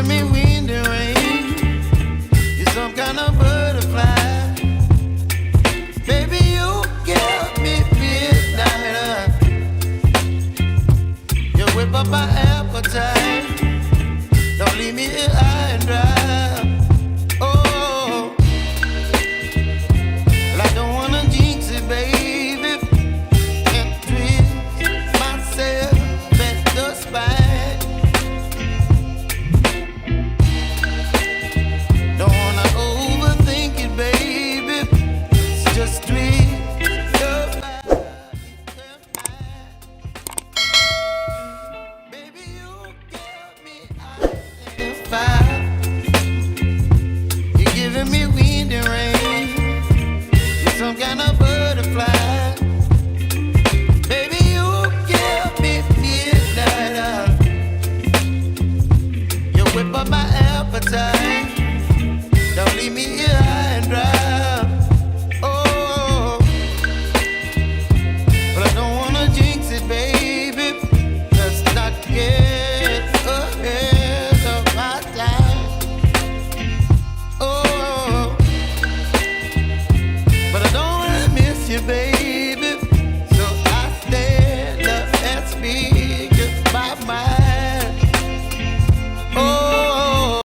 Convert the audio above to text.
giving me wind and rain. You're some kind of butterfly. Baby, you give me midnight. You whip up my appetite. Don't leave me here high and dry. Oh, well, I don't wanna jinx it, baby, and twist myself at the spine. Don't wanna overthink it, baby. It's just twist your body. Baby, you give me ice and fire. You're giving me wind and rain. You're some kind of butterfly. Baby, you give me midnight. You whip up my appetite. Don't leave me here.